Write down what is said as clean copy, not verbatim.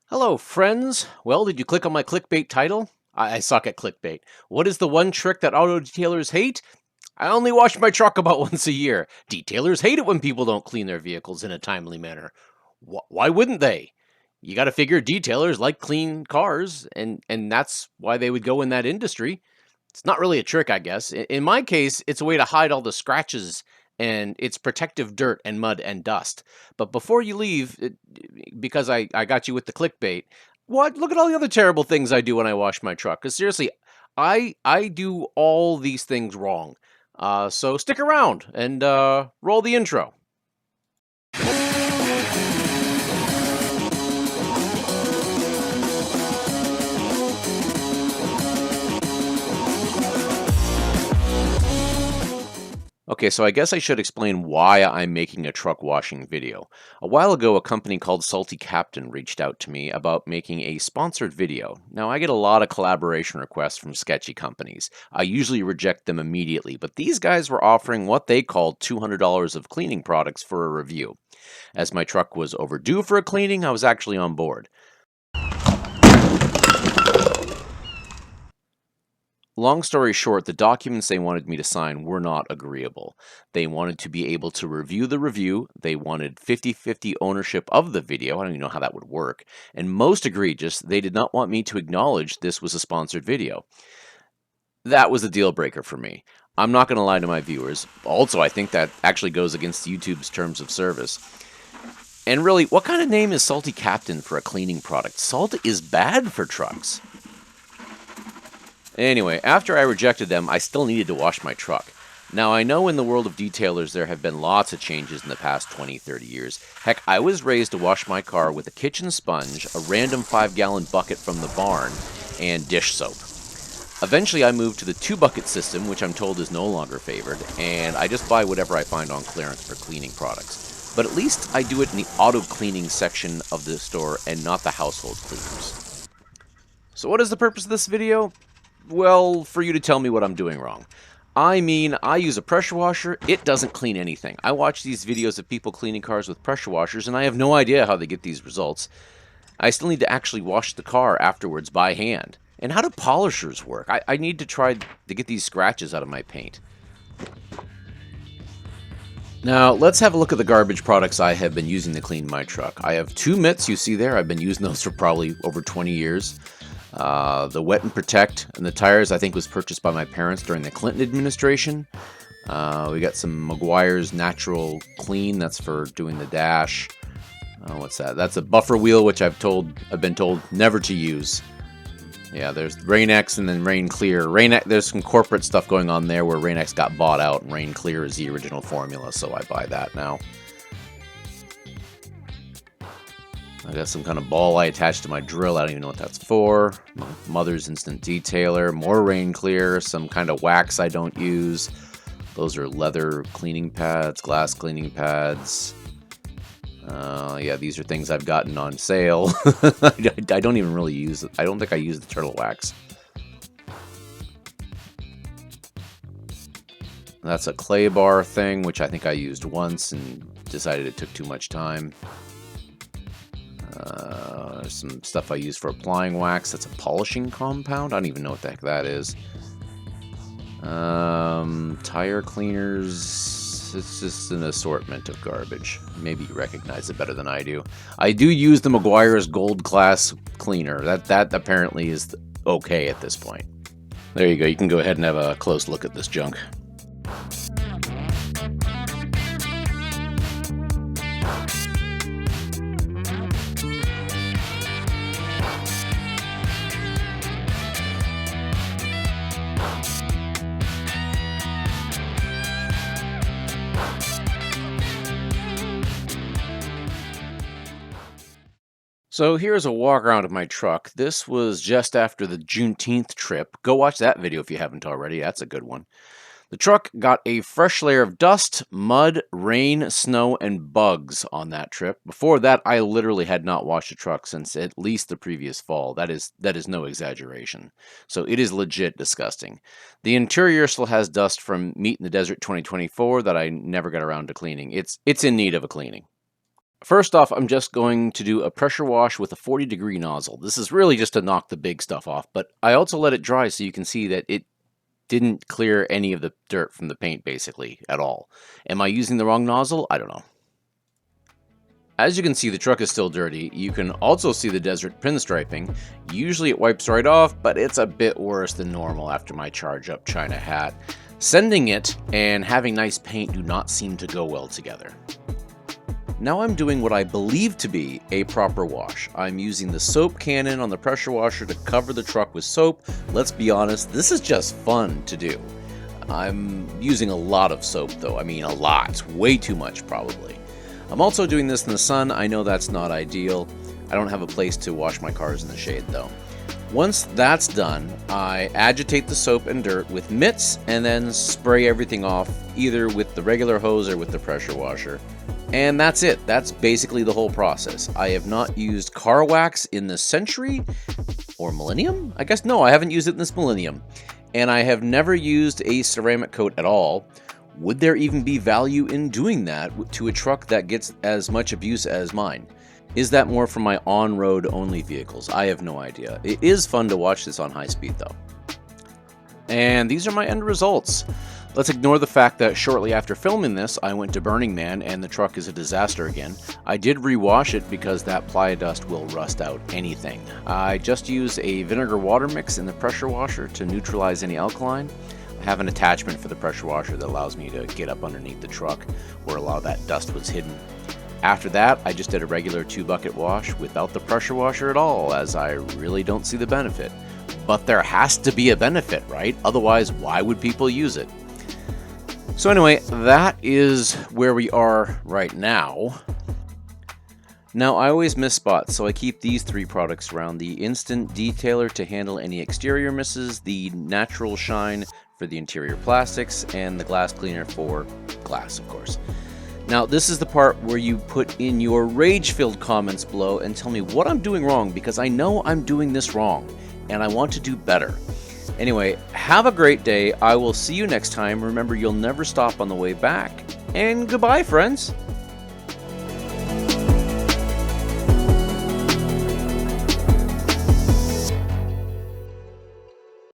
Hello, friends. Well, did you click on my clickbait title? I suck at clickbait. What is the one trick that auto detailers hate? I only wash my truck about once a year. Detailers hate it when people don't clean their vehicles in a timely manner. Why wouldn't they? You got to figure detailers like clean cars, and that's why they would go in that industry. It's not really a trick, I guess. In my case, it's a way to hide all the scratches and it's protective dirt and mud and dust. But before you leave, because I got you with the clickbait, what? Look at all the other terrible things I do when I wash my truck. Because seriously, I do all these things wrong. So stick around and roll the intro. Okay, so I guess I should explain why I'm making a truck washing video. A while ago, a company called Salty Captain reached out to me about making a sponsored video. Now, I get a lot of collaboration requests from sketchy companies. I usually reject them immediately, but these guys were offering what they called $200 of cleaning products for a review. As my truck was overdue for a cleaning, I was actually on board. Long story short, the documents they wanted me to sign were not agreeable. They wanted to be able to review the review, they wanted 50-50 ownership of the video, I don't even know how that would work, and most egregious, they did not want me to acknowledge this was a sponsored video. That was a deal breaker for me. I'm not going to lie to my viewers. Also, I think that actually goes against YouTube's terms of service. And really, what kind of name is Salty Captain for a cleaning product? Salt is bad for trucks. Anyway, after I rejected them, I still needed to wash my truck. Now, I know in the world of detailers there have been lots of changes in the past 20, 30 years. Heck, I was raised to wash my car with a kitchen sponge, a random 5-gallon bucket from the barn, and dish soap. Eventually, I moved to the 2-bucket system, which I'm told is no longer favored, and I just buy whatever I find on clearance for cleaning products. But at least I do it in the auto-cleaning section of the store and not the household cleaners. So what is the purpose of this video? Well, for you to tell me what I'm doing wrong. I mean, I use a pressure washer. It doesn't clean anything. I watch these videos of people cleaning cars with pressure washers, and I have no idea how they get these results. I still need to actually wash the car afterwards by hand. And how do polishers work? I need to try to get these scratches out of my paint. Now, let's have a look at the garbage products I have been using to clean my truck. I have 2 mitts you see there. I've been using those for probably over 20 years. The Wet and Protect and the tires, I think, was purchased by my parents during the Clinton administration. We got some Meguiar's Natural Clean. That's for doing the dash. What's that? That's a buffer wheel, which I've been told never to use. Yeah, there's Rain-X and then Rain Clear. There's some corporate stuff going on there where Rain-X got bought out, and Rain Clear is the original formula, so I buy that now. I got some kind of ball I attached to my drill. I don't even know what that's for. Mother's Instant Detailer. More Rain Clear. Some kind of wax I don't use. Those are leather cleaning pads, glass cleaning pads. Yeah, these are things I've gotten on sale. I don't even really use it. I don't think I use the turtle wax. That's a clay bar thing, which I think I used once and decided it took too much time. Some stuff I use for applying wax. That's a polishing compound. I don't even know what the heck that is. Tire cleaners. It's just an assortment of garbage. Maybe you recognize it better than I do. I do use the Meguiar's Gold Class Cleaner. That apparently is okay at this point. There you go. You can go ahead and have a close look at this junk. So here's a walk around of my truck. This was just after the Juneteenth trip. Go watch that video if you haven't already. That's a good one. The truck got a fresh layer of dust, mud, rain, snow, and bugs on that trip. Before that, I literally had not washed a truck since at least the previous fall. That is no exaggeration. So it is legit disgusting. The interior still has dust from Meat in the Desert 2024 that I never got around to cleaning. It's in need of a cleaning. First off, I'm just going to do a pressure wash with a 40-degree nozzle. This is really just to knock the big stuff off, but I also let it dry so you can see that it didn't clear any of the dirt from the paint basically at all. Am I using the wrong nozzle? I don't know. As you can see, the truck is still dirty. You can also see the desert pinstriping. Usually it wipes right off, but it's a bit worse than normal after my charge up China hat. Sending it and having nice paint do not seem to go well together. Now I'm doing what I believe to be a proper wash. I'm using the soap cannon on the pressure washer to cover the truck with soap. Let's be honest, this is just fun to do. I'm using a lot of soap though, I mean a lot, way too much probably. I'm also doing this in the sun. I know that's not ideal. I don't have a place to wash my cars in the shade though. Once that's done, I agitate the soap and dirt with mitts and then spray everything off either with the regular hose or with the pressure washer. And that's it. That's basically the whole process. I have not used car wax in this century or millennium? I guess no, I haven't used it in this millennium. And I have never used a ceramic coat at all. Would there even be value in doing that to a truck that gets as much abuse as mine? Is that more for my on-road only vehicles? I have no idea. It is fun to watch this on high speed though. And these are my end results. Let's ignore the fact that shortly after filming this, I went to Burning Man and the truck is a disaster again. I did rewash it because that ply dust will rust out anything. I just use a vinegar water mix in the pressure washer to neutralize any alkaline. I have an attachment for the pressure washer that allows me to get up underneath the truck where a lot of that dust was hidden. After that, I just did a regular 2-bucket wash without the pressure washer at all, as I really don't see the benefit. But there has to be a benefit, right? Otherwise, why would people use it? So anyway, that is where we are right now. Now, I always miss spots, so I keep these 3 products around. The Instant Detailer to handle any exterior misses, the Natural Shine for the interior plastics, and the glass cleaner for glass, of course. Now, this is the part where you put in your rage-filled comments below and tell me what I'm doing wrong, because I know I'm doing this wrong, and I want to do better. Anyway, have a great day. I will see you next time. Remember, you'll never stop on the way back. And goodbye, friends.